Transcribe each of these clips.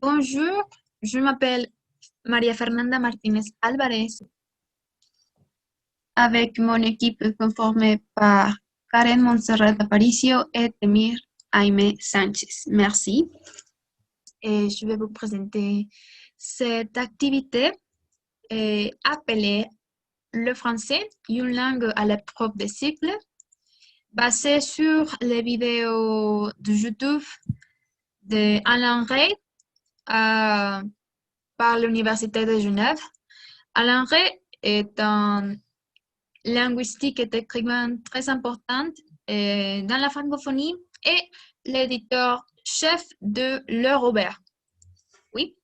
Bonjour, je m'appelle María Fernanda Martínez Álvarez avec mon équipe conformée par Karen Montserrat Aparicio et Temir Jaime Sánchez. Merci. Et je vais vous présenter cette activité appelée le français, une langue à l'épreuve des cycles, basée sur les vidéos de YouTube de Alain Rey par l'Université de Genève. Alain Rey est un linguistique et écrivain très important dans la francophonie et l'éditeur-chef de Le Robert. Oui,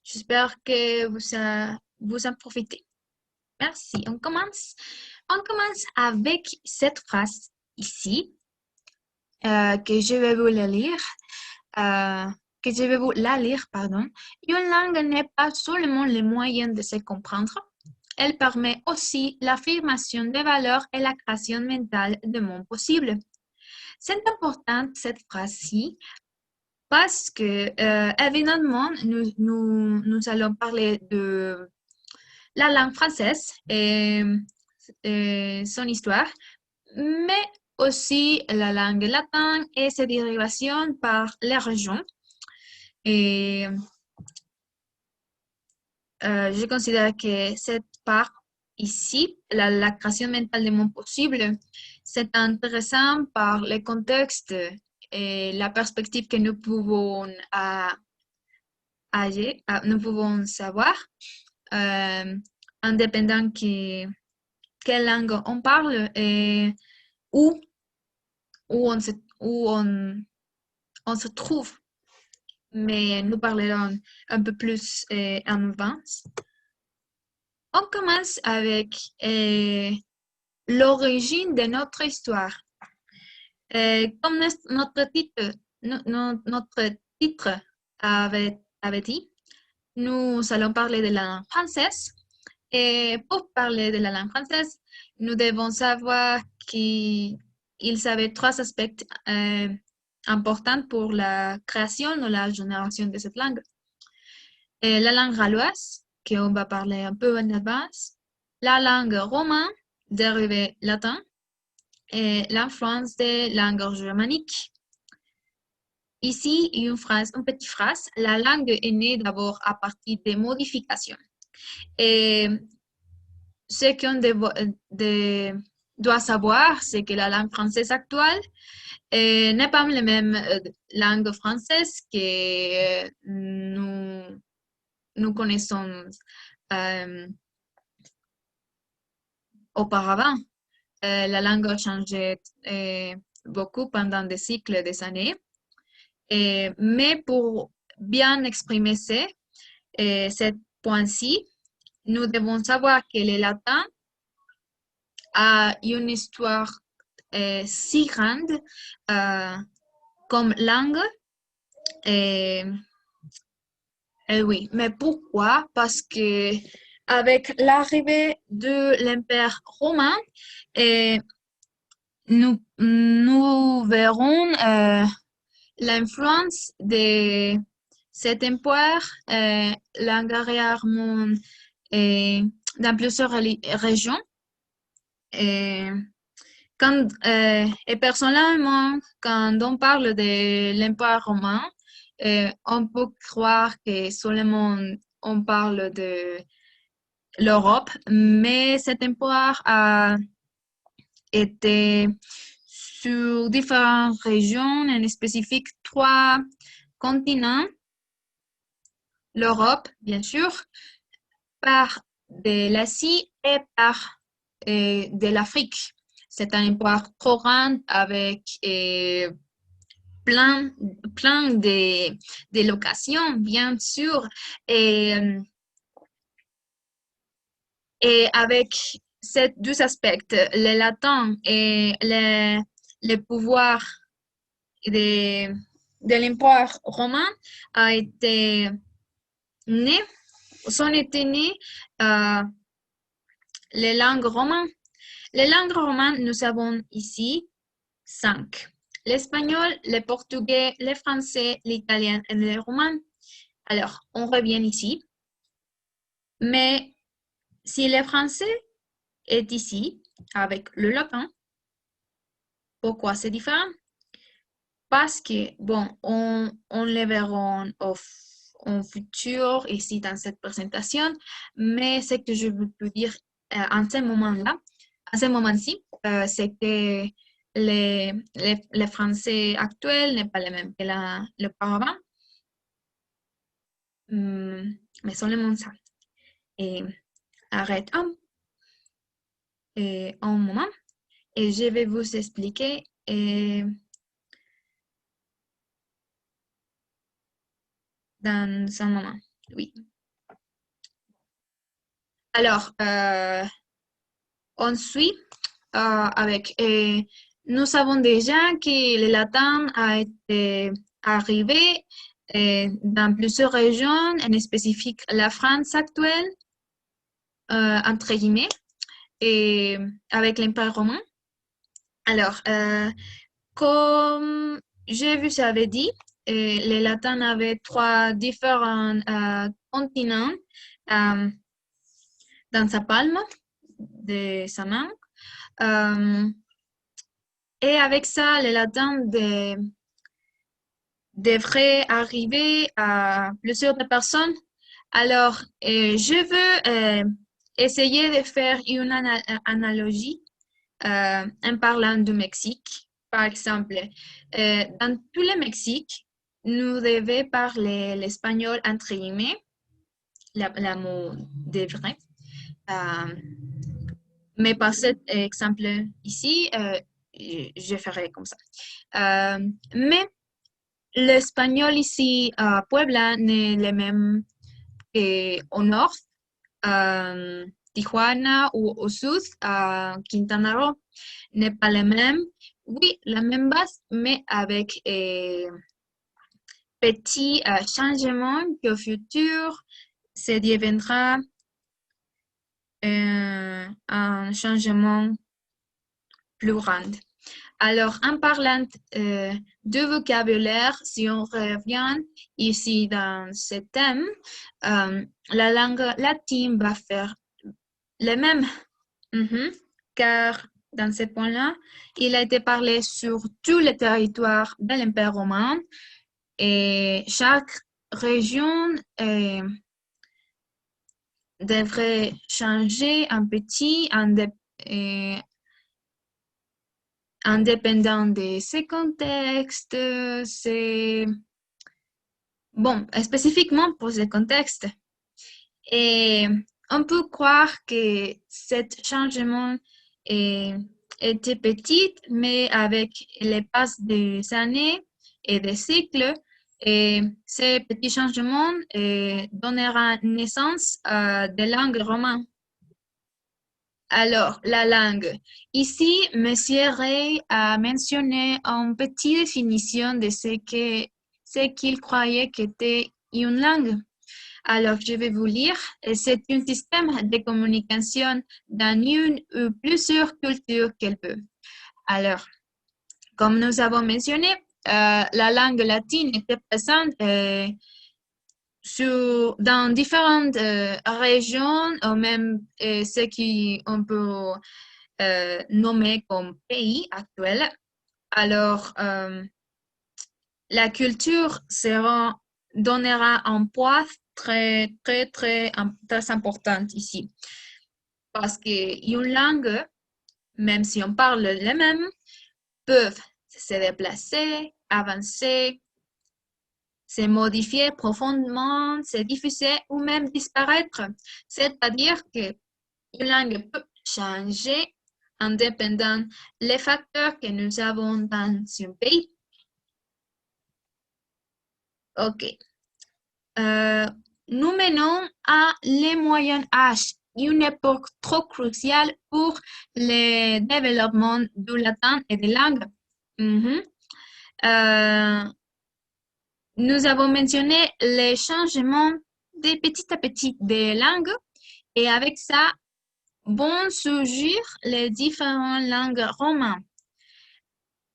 j'espère que vous en profitez. Merci. On commence avec cette phrase ici que je vais vous la lire. Pardon. Une langue n'est pas seulement le moyen de se comprendre, elle permet aussi l'affirmation des valeurs et la création mentale de mondes possibles. C'est important cette phrase-ci parce que, évidemment, nous allons parler de la langue française et son histoire, mais aussi la langue latine et ses dérivations par les régions. Et je considère que cette part ici, la création mentale des mondes possibles, c'est intéressant par le contexte et la perspective que nous pouvons nous pouvons savoir, indépendant quelle langue on parle et où, où on se trouve. Mais nous parlerons un peu plus en avance. On commence avec l'origine de notre histoire. Comme notre titre avait dit, nous allons parler de la langue française. Et pour parler de la langue française, nous devons savoir qu'il avait trois aspects importants pour la création ou la génération de cette langue. La langue galloise, qu'on va parler un peu en avance, la langue romane, dérivée latin, et l'influence des langues germaniques. Ici, une petite phrase. La langue est née d'abord à partir des modifications. Et ce qu'on doit savoir, c'est que la langue française actuelle n'est pas la même langue française que nous connaissons auparavant. La langue a changé beaucoup pendant des cycles, des années. Mais pour bien exprimer ce point-ci, nous devons savoir que le latin a une histoire si grande comme langue. Oui, mais pourquoi? Parce que avec l'arrivée de l'Empire romain, nous verrons l'influence de cet empire l'arrière-monde dans plusieurs régions. Et personnellement, quand on parle de l'Empire romain, on peut croire que seulement on parle de l'Europe, mais cet empire a été sur différentes régions, en spécifique 3 continents, l'Europe, bien sûr, par de l'Asie et par de l'Afrique. C'est un empire trop grand avec plein de locations, bien sûr, et avec ces deux aspects, le latin et le pouvoir de l'empire romain a été né, sont été nés les langues romanes. Les langues romanes, nous avons ici 5. L'espagnol, le portugais, le français, l'italien et le roumain. Alors, on revient ici. Mais si le français est ici, avec le latin, pourquoi c'est différent? Parce que, bon, on le verra en futur ici dans cette présentation, mais ce que je veux te dire en ce moment-là, à ce moment-ci, c'est que le français actuel n'est pas le même que l'auparavant, mais seulement ça. Et arrête un moment et je vais vous expliquer. Dans un moment, oui. Alors, on suit avec. Nous savons déjà que le latin a été arrivé dans plusieurs régions, en spécifique la France actuelle, entre guillemets, et avec l'Empire romain. Alors, comme je vous avais dit, le latin avait trois différents continents dans sa palme de sa main. Et avec ça, le latin devrait arriver à plusieurs personnes. Alors, je veux essayer de faire une analogie en parlant du Mexique. Par exemple, dans tout le Mexique, nous devons parler l'espagnol entre guillemets, la mot de vrai. Mais par cet exemple ici, je ferai comme ça. Mais l'espagnol ici à Puebla n'est le même qu'au nord, Tijuana ou au sud, à Quintana Roo, n'est pas le même. Oui, la même base, mais avec petits changements qu'au futur, ça deviendra un changement plus grand. Alors, en parlant de vocabulaire, si on revient ici dans ce thème, la langue latine va faire le même, car dans ce point-là, il a été parlé sur tout le territoire de l'Empire romain et chaque région devrait changer un petit indépendant de ces contextes, c'est bon, spécifiquement pour ce contexte. Et on peut croire que cet changement était petit, mais avec les passes des années et des cycles, et ces petits changements donneront naissance à des langues romanes. Alors, la langue. Ici, Monsieur Ray a mentionné une petite définition de ce qu'il croyait qu'était une langue. Alors, je vais vous lire. C'est un système de communication dans une ou plusieurs cultures qu'elle peut. Alors, comme nous avons mentionné, la langue latine était présente dans différentes régions, ou même ce qu'on peut nommer comme pays actuel. Alors, la culture donnera un poids très, très, très, très important ici. Parce qu'une langue, même si on parle les mêmes, peuvent se déplacer, avancer, se modifier profondément, se diffuser ou même disparaître. C'est-à-dire qu'une langue peut changer indépendant les facteurs que nous avons dans un pays. OK. Nous menons à les Moyen Âge, une époque trop cruciale pour le développement du latin et des langues. Nous avons mentionné les changements de petit à petit des langues et avec ça vont surgir les différentes langues romanes.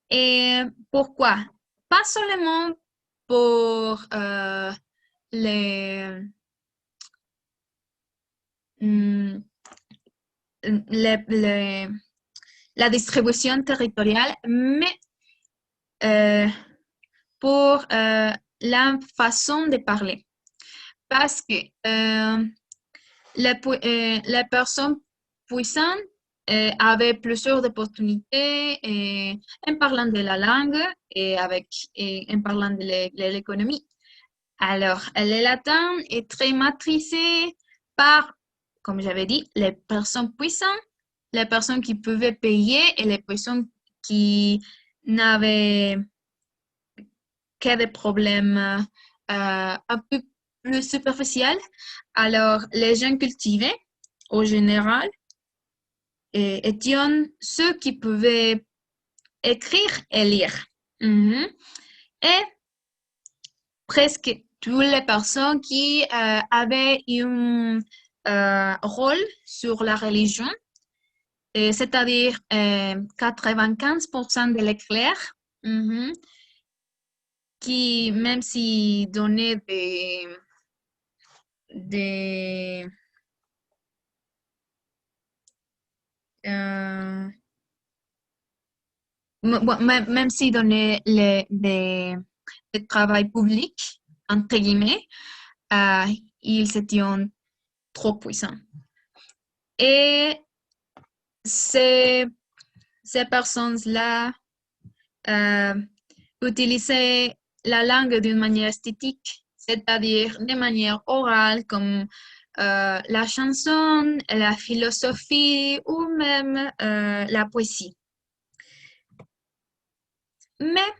Et pourquoi? Pas seulement pour les, hmm, les- les- la distribution territoriale, mais euh, pour la façon de parler. Parce que les personnes puissantes avaient plusieurs opportunités en parlant de la langue et en parlant de l'économie. Alors, le latin est très maîtrisé par, comme j'avais dit, les personnes puissantes, les personnes qui pouvaient payer et les personnes qui n'avaient que des problèmes un peu plus superficiels. Alors, les gens cultivés, au général, étaient ceux qui pouvaient écrire et lire. Mhm. Et presque toutes les personnes qui avaient un rôle sur la religion, c'est-à-dire 95% de l'éclair, qui, même si donnaient des euh, bon, même si donnaient des travail public, entre guillemets, euh, ils étaient trop puissants. Et ces, ces personnes-là utilisaient la langue d'une manière esthétique, c'est-à-dire de manière orale, comme la chanson, la philosophie ou même la poésie. Mais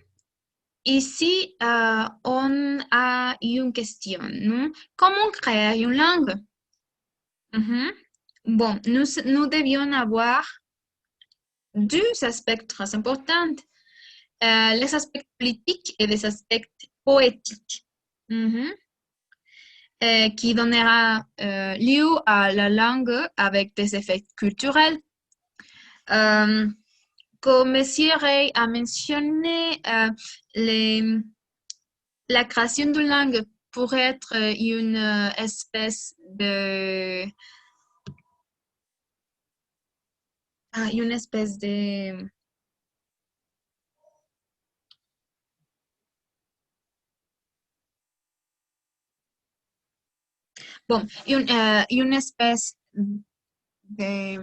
ici, on a une question, non? Comment créer une langue? Bon, nous devions avoir deux aspects très importants, les aspects politiques et les aspects poétiques, qui donnera lieu à la langue avec des effets culturels. Comme M. Rey a mentionné, la création d'une langue pourrait être une espèce de... une espèce de... Bon, une espèce de...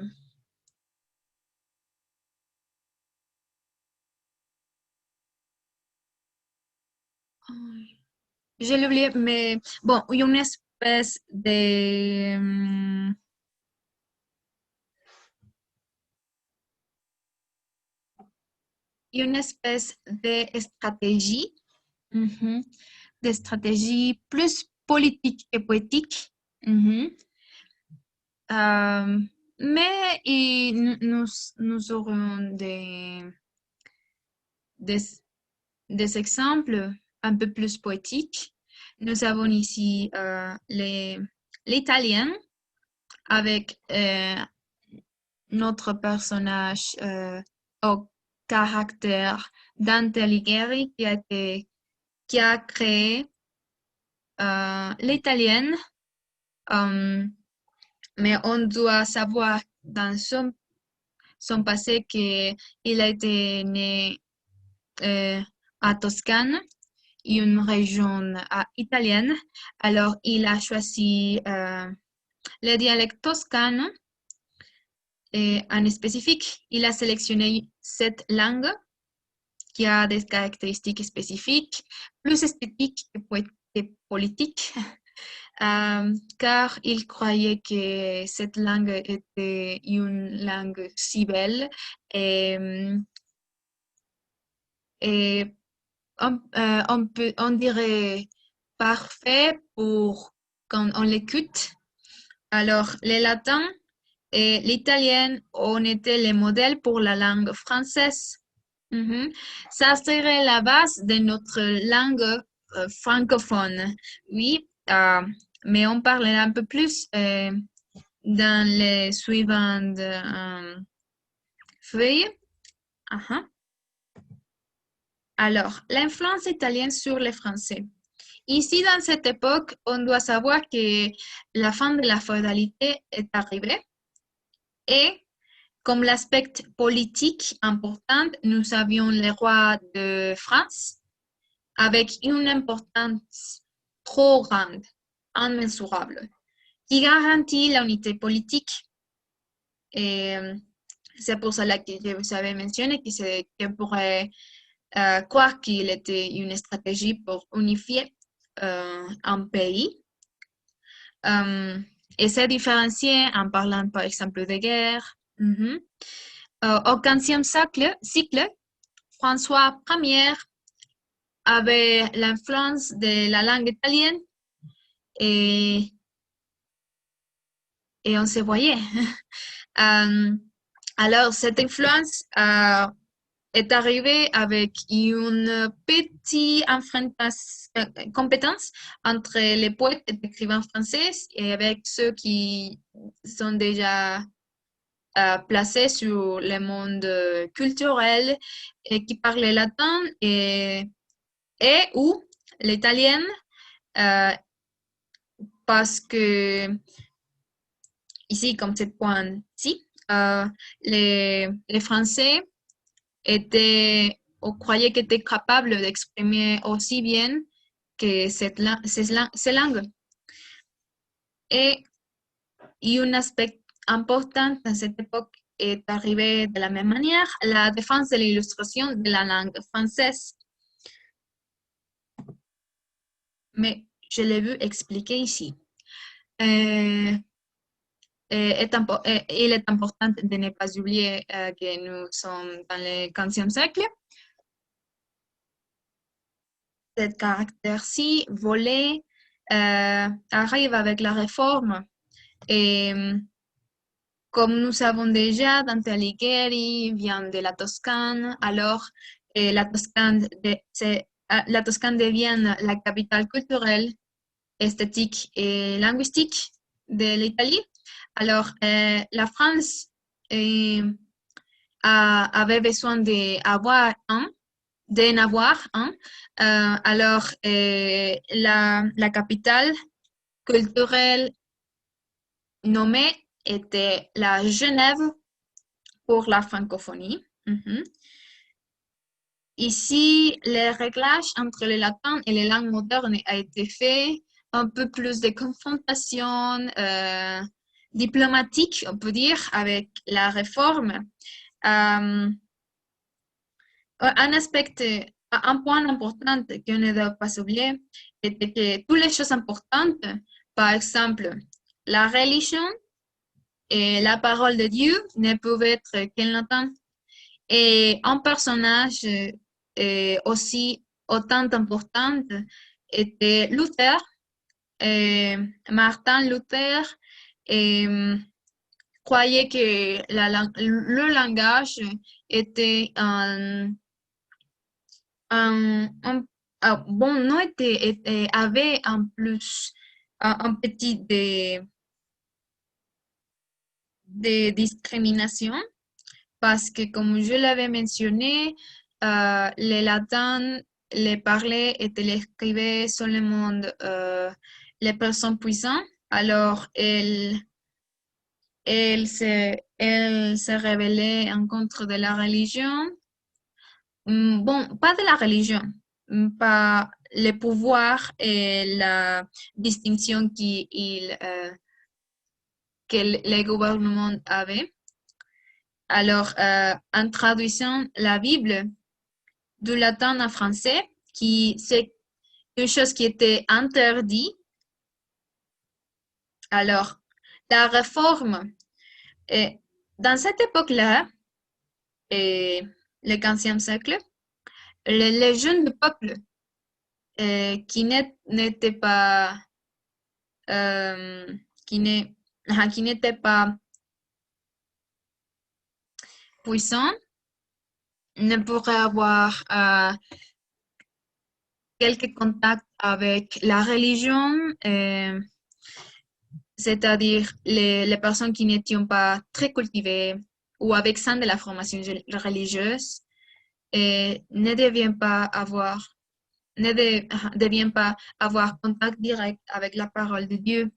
Je l'ai oublié, mais bon, une espèce de... une espèce de stratégie, mhm, de stratégie plus politique et poétique. Mhm. Euh, mais nous aurons des, des exemples un peu plus poétiques. Nous avons ici l'italien avec notre personnage au caractère Dante Alighieri qui a créé l'italienne. Mais on doit savoir dans son passé qu'il a été né à Toscane, une région italienne. Alors, il a choisi le dialecte toscane et en spécifique, il a sélectionné cette langue qui a des caractéristiques spécifiques, plus esthétiques que politiques, car il croyait que cette langue était une langue si belle et on dirait parfait pour quand on l'écoute. Alors, le latin et l'italien ont été les modèles pour la langue française. Ça serait la base de notre langue francophone. Oui, mais on parlera un peu plus dans les suivantes feuilles. Alors, l'influence italienne sur les Français. ici, dans cette époque, on doit savoir que la fin de la féodalité est arrivée et comme l'aspect politique important, nous avions le roi de France avec une importance trop grande, immensurable, qui garantit l'unité politique. Et c'est pour cela que je vous avais mentionné qu'on pourrait croire qu'il était une stratégie pour unifier un pays. Et c'est différencié en parlant, par exemple, de guerre. Au XVe siècle, François Ier avait l'influence de la langue italienne et, et on se voyait. Alors, cette influence est arrivée avec une petite compétence entre les poètes et écrivains français et avec ceux qui sont déjà placés sur le monde culturel et qui parlent le latin et ou l'italien parce que ici, comme ce point-ci, les Français croyaient qu'ils étaient capables d'exprimer aussi bien que ces langues. Et un aspect important dans cette époque est arrivé de la même manière, la défense de l'illustration de la langue française. Mais je l'ai vu expliquer ici. Il est important de ne pas oublier que nous sommes dans le XVe siècle. Ce caractère-ci, volé, arrive avec la réforme. Et comme nous savons déjà, Dante Alighieri vient de la Toscane, alors la Toscane devient la capitale culturelle, esthétique et linguistique de l'Italie. Alors, la France avait besoin d'en avoir un. Alors, la capitale culturelle nommée était la Genève pour la francophonie. Ici, le réglage entre le latin et les langues modernes a été fait, un peu plus de confrontation diplomatique, on peut dire, avec la réforme. Un point important qu'on ne doit pas oublier était que toutes les choses importantes, par exemple, la religion et la parole de Dieu ne pouvaient être qu'en latin. Et un personnage aussi autant important était Luther. Martin Luther croyait que le langage était avait un plus, un petit de discrimination parce que, comme je l'avais mentionné, le latin, le parler et l'écrivaient seulement les personnes puissantes. Alors, elle se rebellait en contre de la religion. Bon, pas de la religion, pas le pouvoir et la distinction que le gouvernement avait. Alors, en traduisant la Bible du latin en français, c'est une chose qui était interdite. Alors, la réforme, dans cette époque-là, le XVe siècle, les jeunes du peuple qui n'étaient pas qui n'étaient pas puissants ne pourraient avoir quelques contacts avec la religion, c'est-à-dire les personnes qui n'étaient pas très cultivées ou avec sans de la formation religieuse ne devaient pas avoir devient pas avoir contact direct avec la parole de Dieu.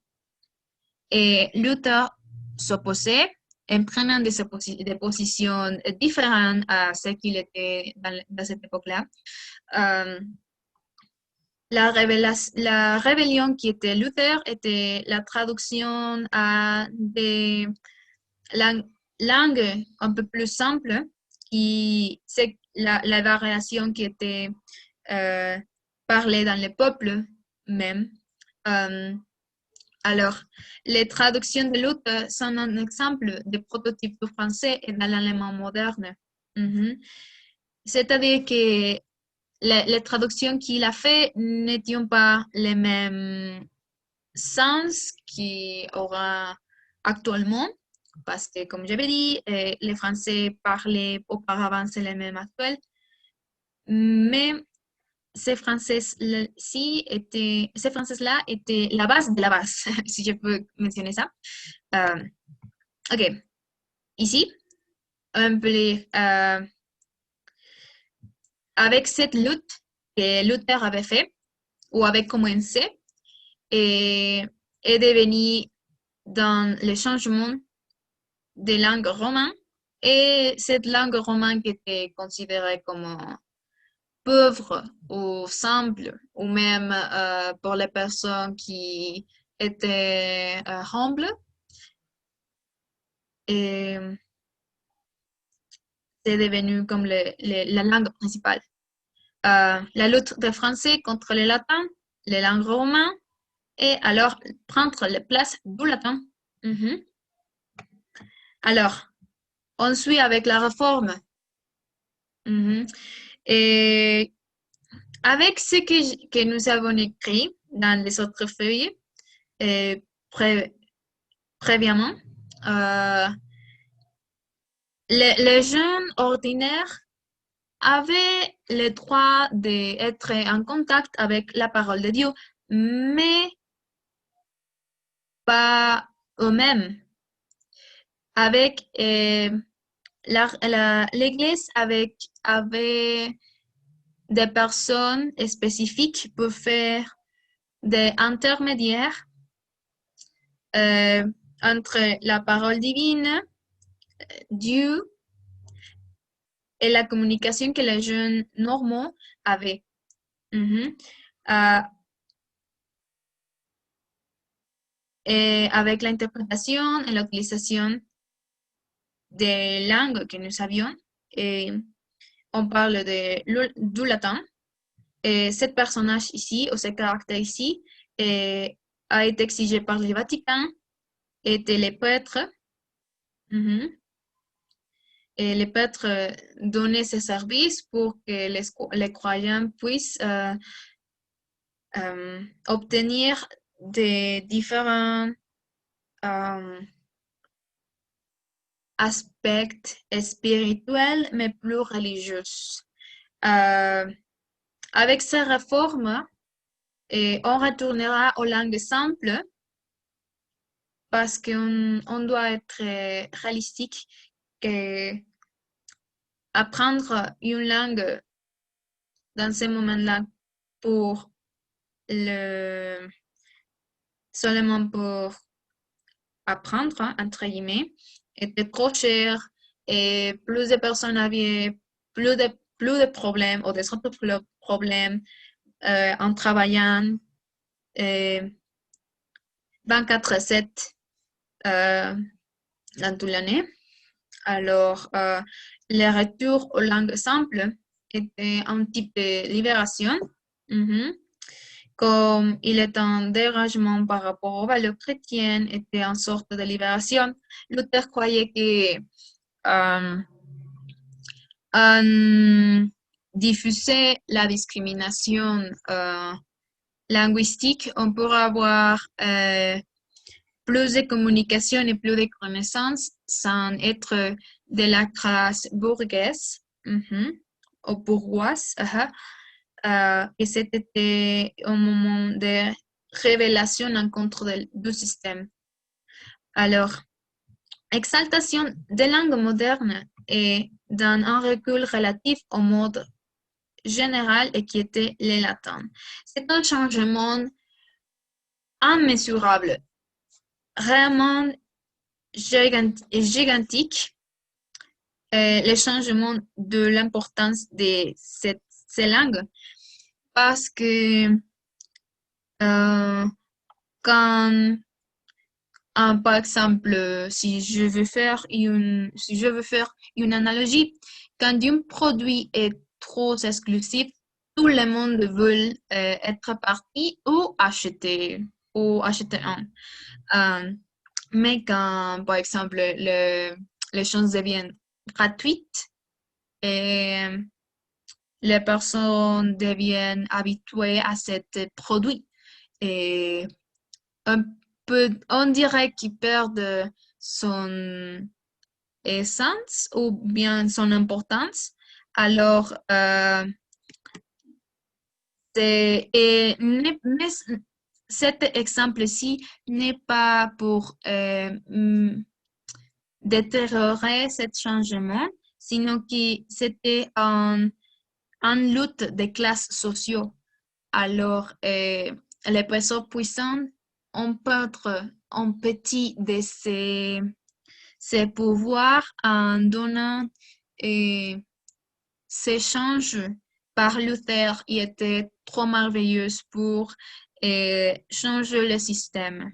Et Luther s'opposait en prenant des positions différentes à ce qu'il était dans cette époque-là. La rébellion qui était Luther était la traduction à des langues un peu plus simples, qui c'est la variation qui était parlée dans le peuple même. Alors, les traductions de Luther sont un exemple de prototype du français et de l'allemand moderne. C'est-à-dire que les traductions qu'il a fait n'étaient pas les mêmes sens qu'il aura actuellement, parce que, comme j'avais dit, les Français parlaient auparavant, c'est les mêmes actuels, mais ces Français-là étaient la base de la base, si je peux mentionner ça. OK. Ici, on peut lire avec cette lutte que Luther avait fait, ou avait commencé, et est devenu dans le changement de langue romaine, et cette langue romaine qui était considérée comme pauvre ou simple, ou même pour les personnes qui étaient humbles. Et c'est devenu comme la langue principale. La lutte des Français contre les latins, les langues romaines, et alors prendre la place du latin. Alors, on suit avec la réforme. Et avec ce que nous avons écrit dans les autres feuilles préviement, les jeunes ordinaires avaient le droit d'être en contact avec la parole de Dieu, mais pas eux-mêmes. Avec l'Église avait des personnes spécifiques pour faire des intermédiaires entre la parole divine, Dieu, et la communication que les jeunes normaux avaient. Et avec l'interprétation et l'utilisation des langues que nous avions, et on parle du latin. Et ce personnage ici, ou ce caractère ici, a été exigé par le Vatican, étaient les prêtres. Et les prêtres donnaient ces services pour que les croyants puissent obtenir des différents aspects spirituels, mais plus religieux. Avec ces réformes, on retournera aux langues simples, parce qu'on doit être réalistique, que apprendre une langue dans ce moment-là seulement pour apprendre, entre guillemets, était trop cher, et plus de personnes avaient plus de problèmes, ou des autres problèmes en travaillant 24/7 dans toute l'année. Alors, le retour aux langues simples était un type de libération. Comme il est un dérangement par rapport aux valeurs chrétiennes, était une sorte de libération. Luther croyait que en diffuser la discrimination linguistique, on pourra avoir plus de communication et plus de connaissances sans être de la classe bourgeoise ou bourgeoise. Et c'était un moment de révélation en contre du système. Alors, exaltation des langues modernes et dans un recul relatif au mode général et qui était les latins. C'est un changement immesurable, vraiment gigantique, le changement de l'importance de ces langues parce que euh, quand, par exemple, si je veux faire une analogie, quand un produit est trop exclusif, tout le monde veut être parti ou acheter un. Euh, mais quand, par exemple, les choses deviennent gratuites et les personnes deviennent habituées à ce produit. Et un on dirait qu'ils perdent son essence ou bien son importance. Alors, mais cet exemple-ci n'est pas pour détériorer ce changement, sinon que c'était en lutte des classes sociaux. Alors, les personnes puissantes ont perdre un petit de ses pouvoirs en donnant ces changes par Luther qui était trop merveilleuse pour changer le système.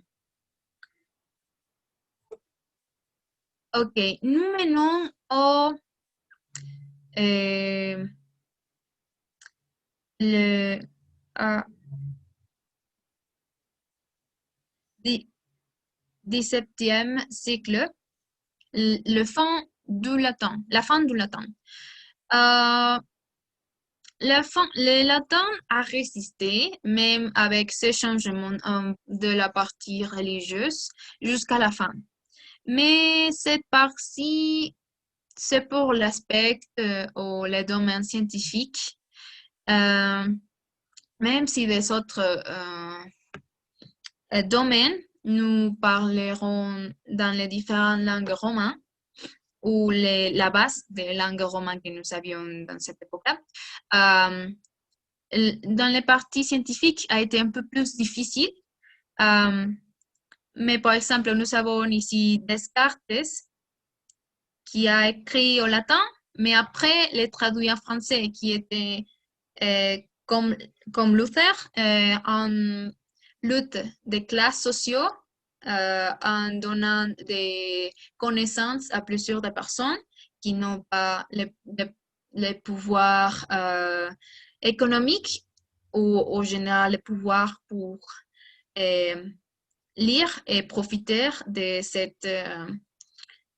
Ok, nous menons au le à 17e siècle, la fin du latin. Le latin a résisté, même avec ces changements de la partie religieuse, jusqu'à la fin. Mais cette partie, c'est pour l'aspect ou le domaine scientifique, euh, même si des autres domaines, nous parlerons dans les différentes langues romanes ou la base des langues romanes que nous avions dans cette époque-là. Dans les parties scientifiques a été un peu plus difficile. Mais par exemple, nous avons ici Descartes qui a écrit au latin, mais après les traduit en français, qui était comme Luther, en lutte des classes sociaux, en donnant des connaissances à plusieurs de personnes qui n'ont pas les pouvoirs économiques ou au général les pouvoirs pour lire et profiter de cette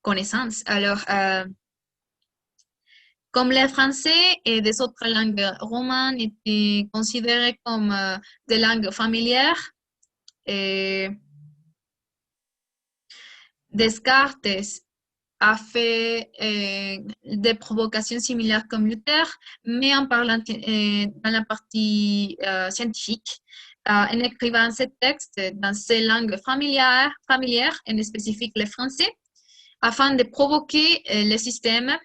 connaissance. Alors, comme le français et des autres langues romanes étaient considérées comme des langues familières, et Descartes a fait des provocations similaires comme Luther, mais en parlant dans la partie scientifique, en écrivant ces textes dans ces langues familières, en spécifique le français, afin de provoquer le système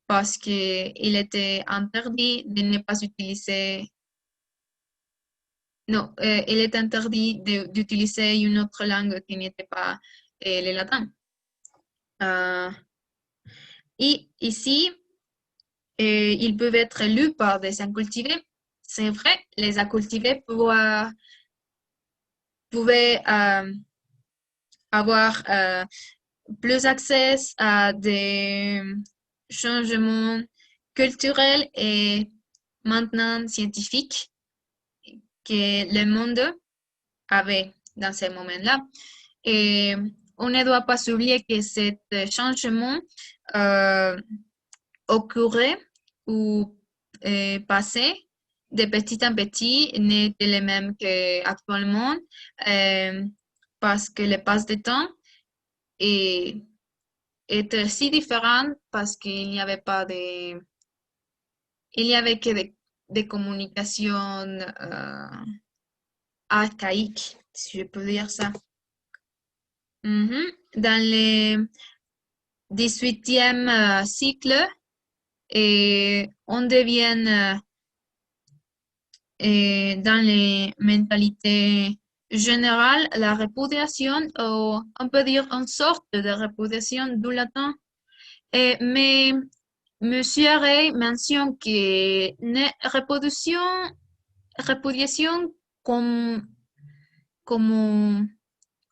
parce qu'il était interdit de ne pas utiliser. Non, il est interdit d'utiliser une autre langue qui n'était pas le latin. Et ici, ils peuvent être lus par des incultivés. C'est vrai, les incultivés pouvaient avoir plus accès à des changements culturels et maintenant scientifiques que le monde avait dans ce moment-là. Et on ne doit pas oublier que ce changement occurrait ou passait de petit en petit, n'était le même qu'actuellement, parce que le passe de temps est, était si différent parce qu'il n'y avait pas de, il n'y avait que des communications archaïques, si je peux dire ça. Dans le 18e siècle, et on devient dans les mentalités générales la répudiation, ou on peut dire une sorte de répudiation du latin. Mais Monsieur Ray mentionne que répudiation comme, comme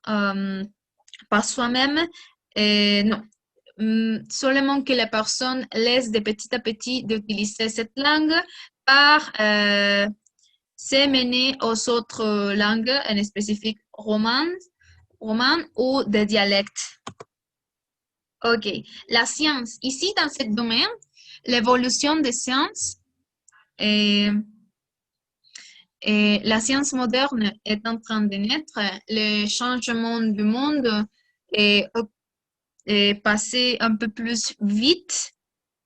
euh, par soi-même, non. Seulement que la personne laisse de petit à petit d'utiliser cette langue par se mener aux autres langues, en spécifique roman ou des dialectes. Ok, la science. Ici, dans ce domaine, l'évolution des sciences et, et la science moderne est en train de naître. Le changement du monde est, est passé un peu plus vite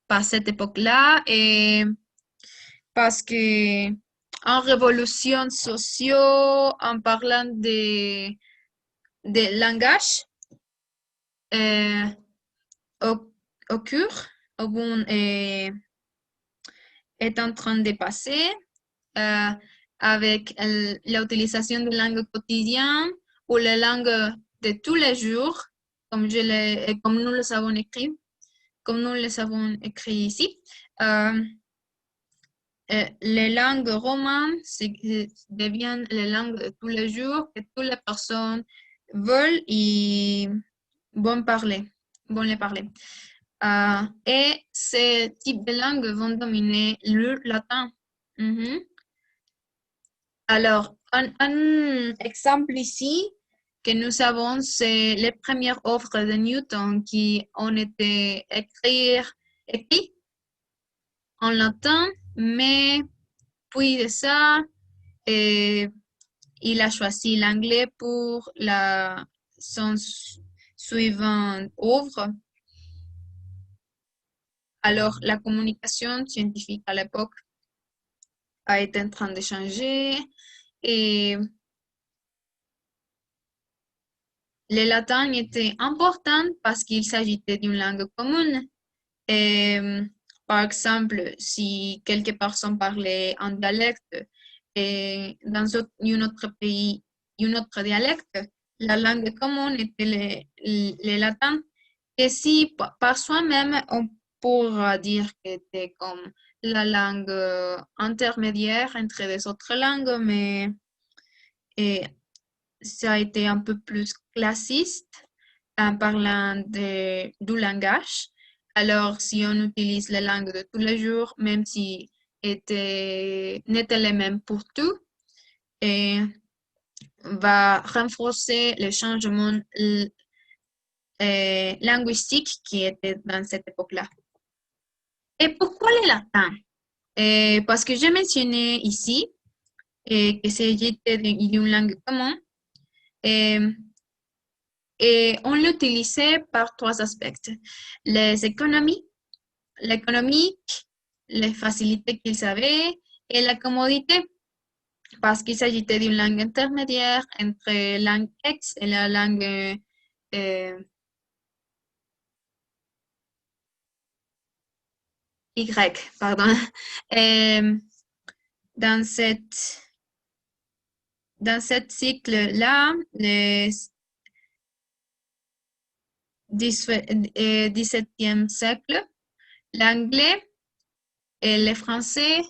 par cette époque-là, et parce que en révolution sociale, en parlant de langage, euh, occure, ou bien, est en train de passer euh, avec l'utilisation de langues quotidiennes ou les langues de tous les jours, comme nous les avons écrit, comme nous les avons écrit ici. Euh, les langues romanes deviennent les langues de tous les jours que toutes les personnes veulent et vont parler, vont les parler. Et ces types de langues vont dominer le latin. Mhm. Alors, un exemple ici que nous avons, c'est les premières œuvres de Newton qui ont été écrites en latin, mais puis de ça, euh, il a choisi l'anglais pour son suivante œuvre. Alors, la communication scientifique à l'époque a été en train de changer, et le latin était important parce qu'il s'agissait d'une langue commune. Et, par exemple, si quelques personnes parlaient un dialecte et dans un autre pays, un autre dialecte, la langue commune était le latin. Et si par soi-même, on pourra dire que c'était comme la langue intermédiaire entre les autres langues, mais et ça a été un peu plus classiste en parlant du langage. Alors, si on utilise la langue de tous les jours, même si n'était les mêmes pour tout, et va renforcer le changement linguistique qui était dans cette époque-là. Et pourquoi le latin? Parce que j'ai mentionné ici que s'agit d'une langue commune. Et Et on l'utilisait par trois aspects. Les économies, l'économique, les facilités qu'ils avaient et la commodité, parce qu'il s'agissait d'une langue intermédiaire entre la langue X et la langue Y, pardon. Euh, dans cette, dans cet cycle-là, le 17e siècle, l'anglais et le français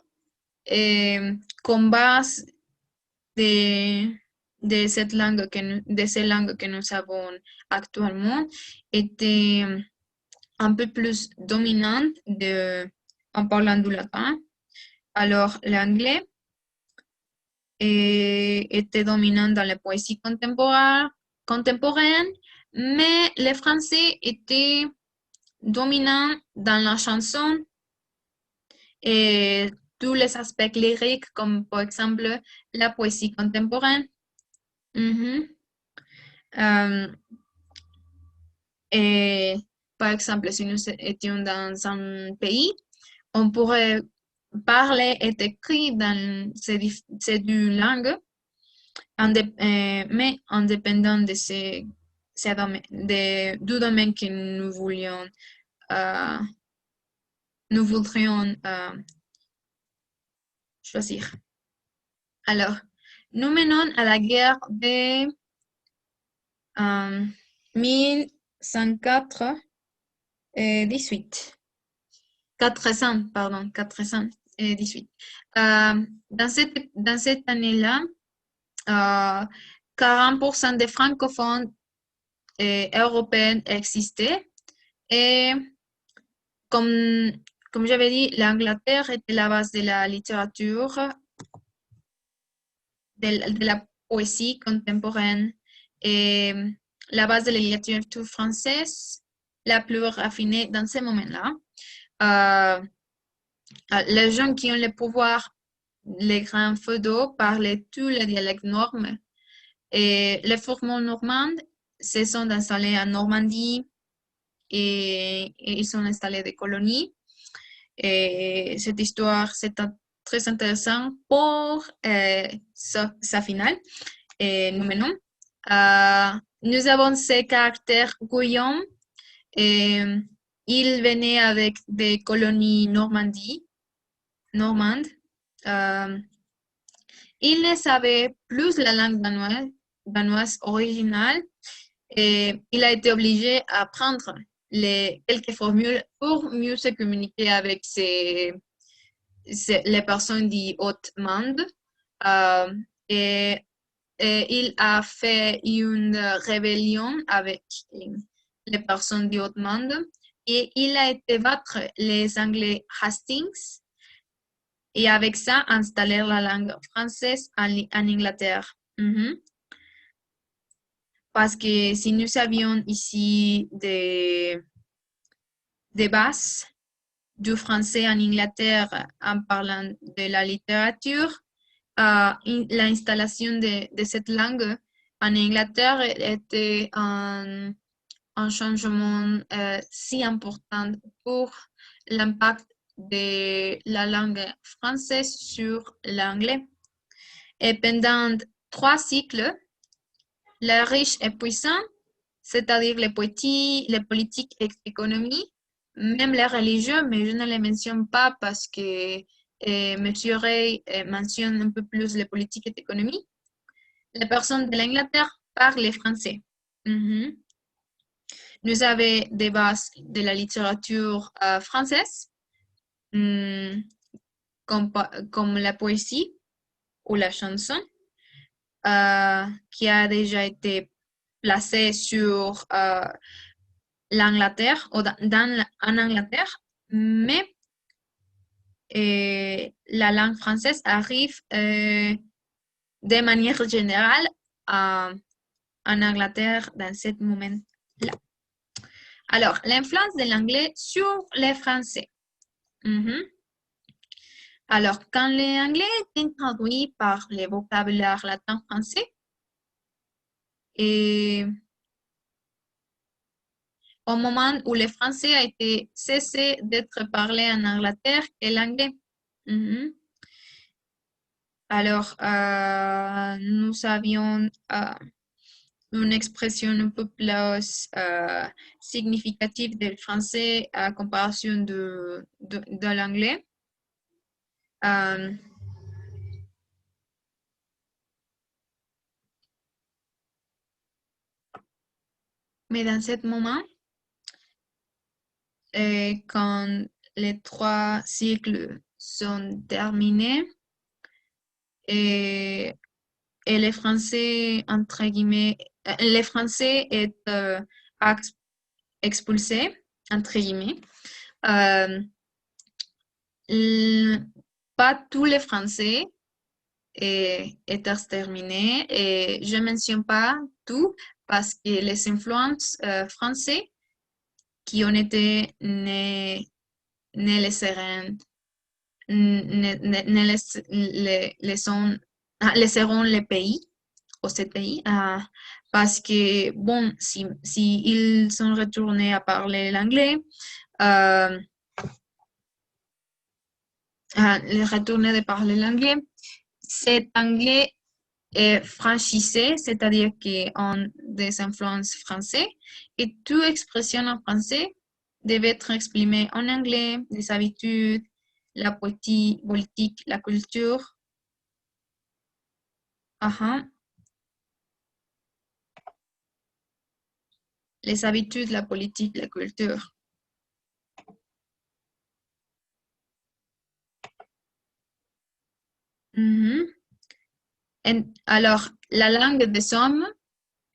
combat de, de ces langues que nous avons actuellement était un peu plus dominante en parlant du latin. Alors, l'anglais était dominant dans la poésie contemporaine, mais le français était dominant dans la chanson et tous les aspects lyriques, comme par exemple la poésie contemporaine. Mhm. Euh, et par exemple, si nous étions dans un pays, on pourrait parler et écrire dans ces deux langues, mais indépendant de du domaine que nous voulions euh, nous voudrions choisir. Alors, nous menons à la guerre de 1118. 418. Dans cette année-là, 40% des francophones européens existaient. Et comme j'avais dit, l'Angleterre était la base de la littérature, de la poésie contemporaine et la base de la littérature française la plus raffinée dans ce moment-là. Les gens qui ont le pouvoir, les grands feudaux, parlaient tous les dialectes normands. Et les Fourbons normands se sont installés en Normandie et ils sont installés des colonies. Et cette histoire, c'est très intéressant pour sa finale. Et nous menons. Nous avons ces caractères Guillaume. Et il venait avec des colonies normandes. Il ne savait plus la langue danoise originale et il a été obligé à apprendre quelques formules pour mieux se communiquer avec les personnes du haut-monde. Et il a fait une rébellion avec les personnes du haut-monde et il a été battre les Anglais Hastings et avec ça installer la langue française en Angleterre. Parce que si nous avions ici des bases du français en Angleterre en parlant de la littérature, l'installation de cette langue en Angleterre était un changement si important pour l'impact de la langue française sur l'anglais. Et pendant 3 siècles, les riches et puissants, c'est-à-dire les politiques et l'économie, même les religieux, mais je ne les mentionne pas parce que M. Ray mentionne un peu plus les politiques et l'économie. Les personnes de l'Angleterre parlent français. Nous avons des bases de la littérature française, comme la poésie ou la chanson, qui a déjà été placée sur l'Angleterre ou en Angleterre, mais la langue française arrive de manière générale en Angleterre dans ce moment-là. Alors, l'influence de l'anglais sur les Français. Alors, quand l'anglais est traduit par le vocabulaire latin français, et au moment où le français a été cessé d'être parlé en Angleterre et l'anglais. Alors, nous avions une expression un peu plus significative du français à comparaison de l'anglais. Mais dans ce moment, quand les 3 cycles sont terminés et les Français, entre guillemets, les Français est expulsé, entre guillemets. Pas tous les Français est exterminé et je ne mentionne pas tout parce que les influences français qui ont été ne laisseront les pays ou ce pays parce que bon si ils sont retournés à parler l'anglais retourner de parler l'anglais, cet anglais est franchisé, c'est-à-dire qu'on a des influences françaises et toute expression en français devait être exprimé en anglais, les habitudes, la politique, la culture. Les habitudes, la politique, la culture. Alors, la langue des hommes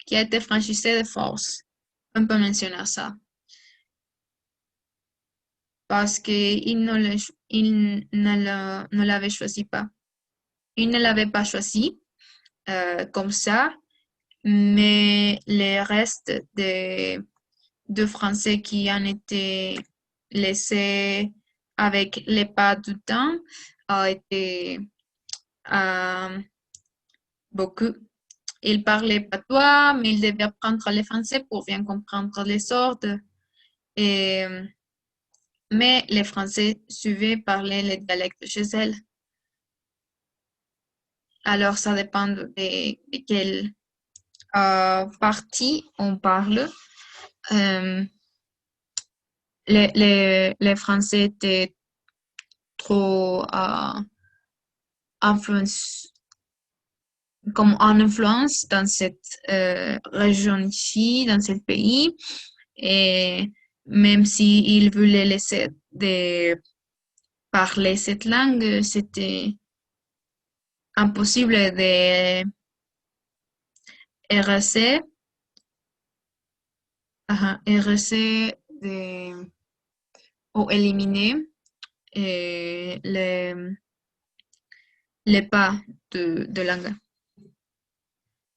qui a été franchissée de force. On peut mentionner ça. Parce qu'il ne l'avait choisi pas. Il ne l'avait pas choisi comme ça, mais les restes de Français qui ont été laissés avec les pas du temps a été beaucoup. Il parlait patois, mais il devait apprendre le français pour bien comprendre les ordres. Mais les Français suivaient parler le dialecte de chez elles. Alors, ça dépend de quelle partie on parle. Les Français étaient trop comme en influence dans cette région ici, dans ce pays. Et même s'ils voulaient laisser de parler cette langue, c'était impossible de RC, RC ou éliminer les pas de langue.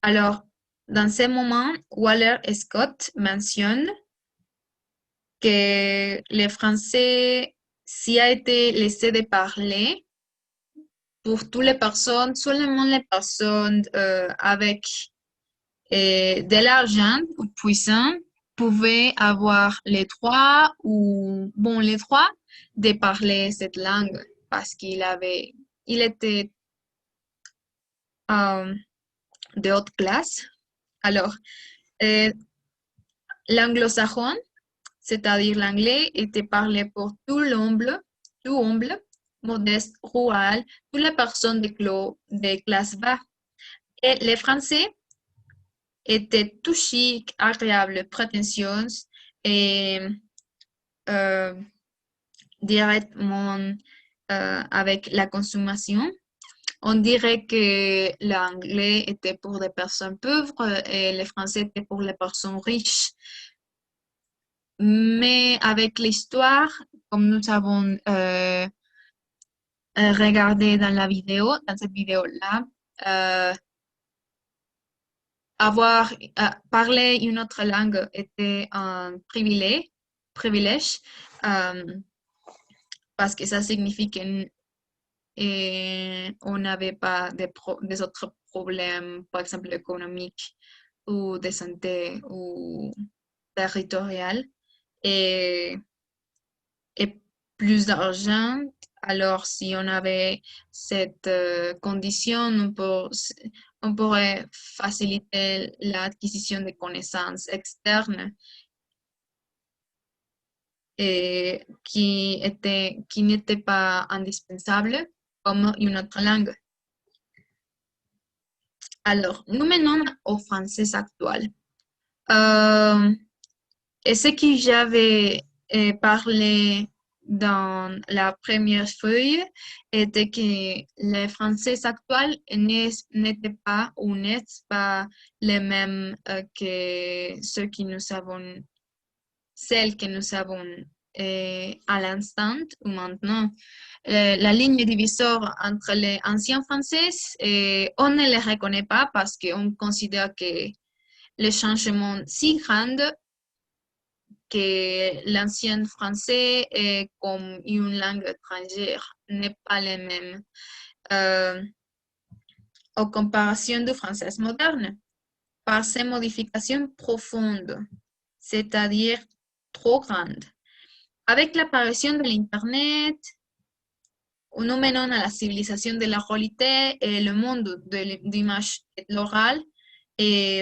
Alors, dans ce moment, Waller et Scott mentionnent que les Français, s'y a été laissé de parler pour toutes les personnes, seulement les personnes avec de l'argent ou puissants pouvaient avoir les droits ou bon les droits de parler cette langue parce il était de haute classe. Alors, l'anglo-saxon, c'est-à-dire l'anglais, était parlé pour tout humble, modeste, rural, toutes les personnes de classe bas. Et les Français étaient tout chic, agréables, prétentieux et directement avec la consommation. On dirait que l'anglais était pour les personnes pauvres et le français était pour les personnes riches. Mais avec l'histoire, comme nous avons regardé dans cette vidéo-là, parler une autre langue était un privilège parce que ça signifie qu'on n'avait pas des autres problèmes, par exemple économiques ou de santé ou territorial et plus d'argent. Alors, si on avait cette condition, on pourrait faciliter l'acquisition de connaissances externes et qui n'étaient pas indispensables comme une autre langue. Alors, nous menons au français actuel. Et ce que j'avais parlé dans la première feuille était que les français actuels n'étaient pas ou n'est pas les mêmes que celles que nous avons à l'instant ou maintenant. La ligne diviseur entre les anciens français, on ne les reconnaît pas parce qu'on considère que les changements si grands que l'ancien français est comme une langue étrangère n'est pas le même en comparaison du français moderne par ses modifications profondes, c'est-à-dire trop grandes. Avec l'apparition de l'Internet, nous menons à la civilisation de la réalité et le monde de l'image et de l'oral. Et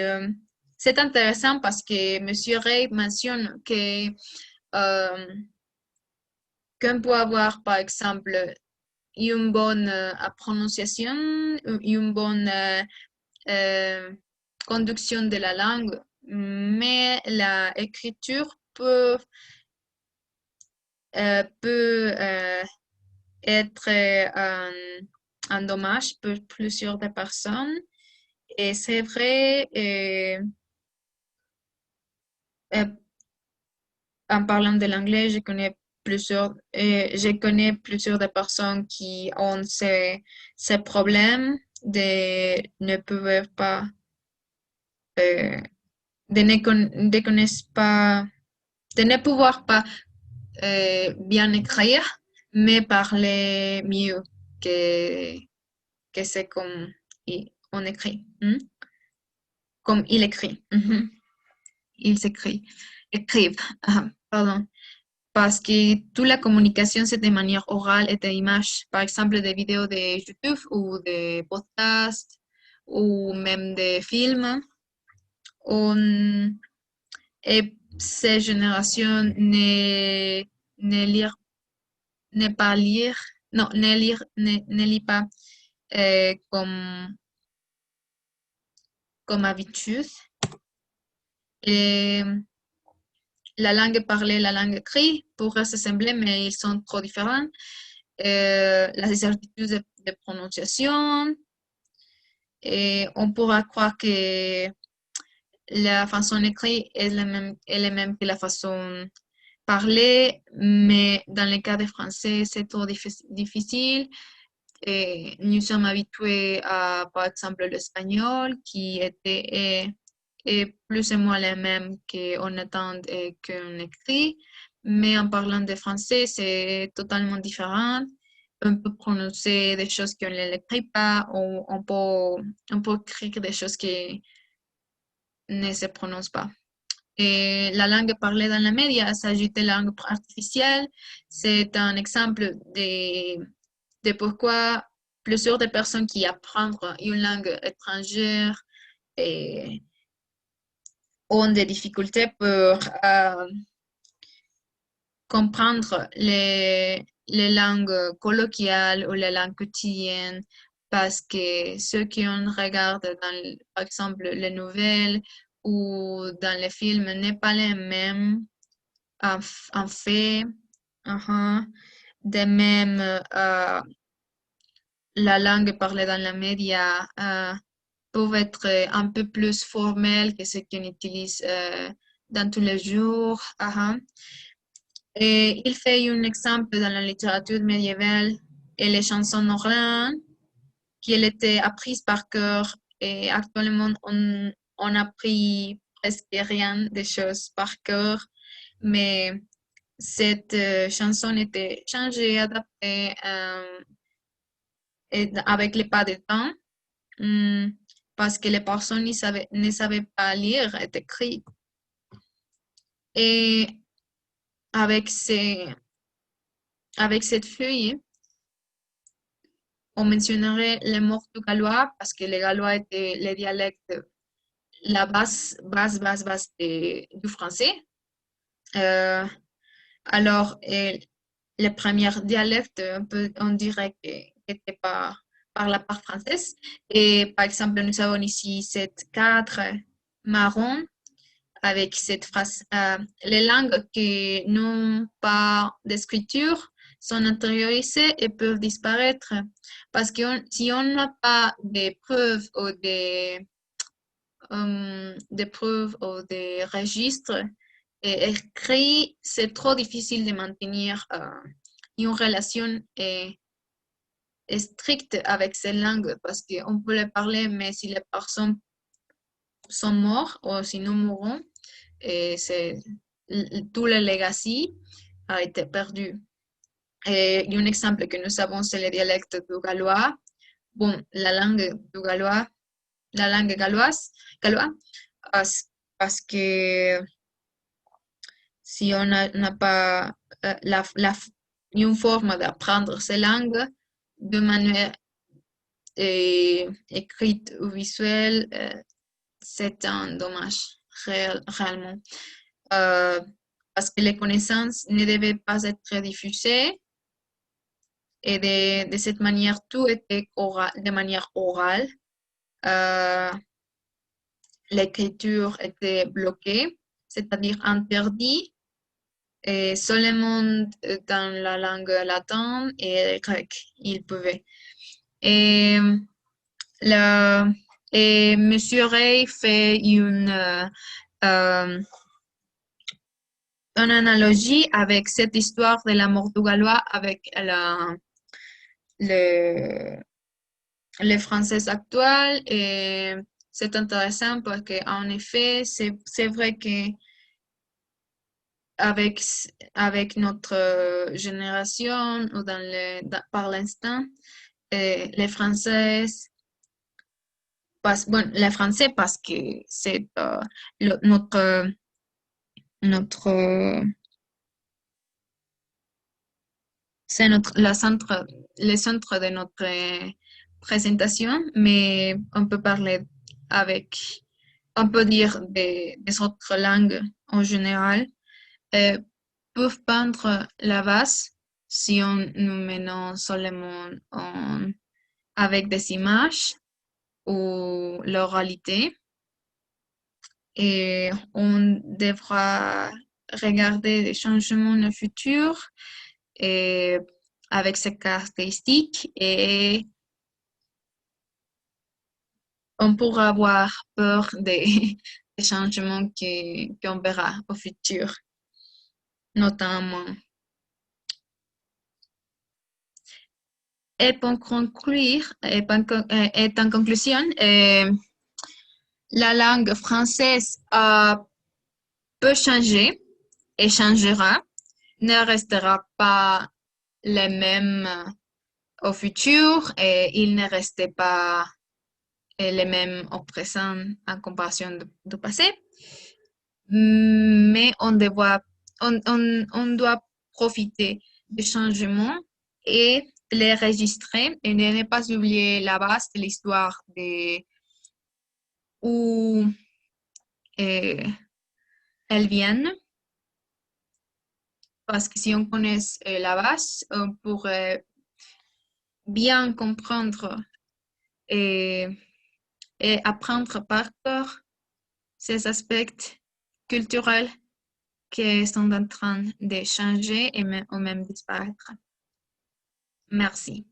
c'est intéressant parce que M. Rey mentionne que qu'on peut avoir, par exemple, une bonne prononciation, une bonne conduction de la langue, mais l'écriture peut être un dommage pour plusieurs de personnes. Et c'est vrai, euh, en parlant de l'anglais, je connais plusieurs de personnes qui ont ces problèmes de ne pouvoir pas, euh, de connaissent pas, de ne pouvoir pas bien écrire, mais parler mieux que, que c'est comme on écrit, comme il écrit. Il s'écrit, écrivent, pardon. Parce que toute la communication, c'est de manière orale et d'images. Par exemple, des vidéos de YouTube ou des podcasts ou même des films. On, et ces générations ne lire, ne pas lire, non, ne lit pas comme habitude. Et la langue parlée, la langue écrite pourraient se sembler, mais ils sont trop différents. La incertitude de prononciation, et on pourra croire que la façon écrite est la même que la façon parlée, mais dans le cas des français, c'est trop difficile. Et nous sommes habitués à, par exemple, l'espagnol, qui est plus ou moins le même qu'on attend et qu'on écrit, mais en parlant de français, c'est totalement différent. On peut prononcer des choses qu'on ne l'écrit pas, ou on peut écrire des choses qui ne se prononcent pas. Et la langue parlée dans les médias s'ajoute à la langue artificielle. C'est un exemple de pourquoi plusieurs des personnes qui apprennent une langue étrangère et ont des difficultés pour comprendre les langues colloquiales ou les langues quotidiennes parce que ceux qui on regarde par exemple, les nouvelles ou dans les films n'est pas les mêmes en fait. Uh-huh. De même, la langue parlée dans les médias peut être un peu plus formelle que ce qu'on utilise dans tous les jours. Uh-huh. Et il fait un exemple dans la littérature médiévale et les chansons orales qui étaient apprises par cœur. Et actuellement, on appris presque rien des choses par cœur, mais cette chanson était changée, adaptée avec les pas du temps, parce que les personnes ne savaient pas lire et écrire. Et avec, avec cette feuille, on mentionnerait les mots du gallois parce que le gallois était le dialecte, la base du français. Euh, alors, le premier dialecte, on dirait que était par la part française. Et par exemple, nous avons ici cette cadre marron avec cette phrase. Les langues qui n'ont pas d'écriture sont intériorisées et peuvent disparaître parce que si on n'a pas de preuves ou des preuves ou des registres écrits, c'est trop difficile de maintenir une relation stricte avec ces langues parce qu'on peut les parler, mais si les personnes sont mortes ou si nous mourons, et tout le legacy a été perdu. Et un exemple que nous avons, c'est le dialecte du gallois. Bon, la langue galloise parce que si on n'a pas une forme d'apprendre ces langues de manière écrite ou visuelle, c'est un dommage réellement. parce que les connaissances ne devaient pas être diffusées et de cette manière, tout était de manière orale. L'écriture était bloquée, c'est-à-dire interdit, et seulement dans la langue latine et grecque, il pouvait. Et, la, et Monsieur Ray fait une analogie avec cette histoire de la mort du Gallois avec le, les Français actuels. Et c'est intéressant parce qu'en effet, c'est vrai que avec notre génération ou par l'instant, les Français, les Français parce que c'est notre, c'est le centre de notre présentation, mais on peut parler avec, on peut dire des autres langues en général. euh, Peuvent peindre la vase si on nous menons seulement avec des images ou l'oralité. Et on devra regarder les changements dans le futur et avec ses caractéristiques et on pourra avoir peur des changements qu'on verra au futur, notamment. Et pour conclure, et en conclusion, la langue française peut changer et changera, ne restera pas les mêmes au futur et il ne restait pas les mêmes au présent en comparaison du passé. Mais on doit profiter des changements et les registrer et ne pas oublier la base de l'histoire où euh, elles viennent. Parce que si on connaît la base, on pourrait bien comprendre et, et apprendre par cœur ces aspects culturels qui sont en train de changer et ou même disparaître. Merci.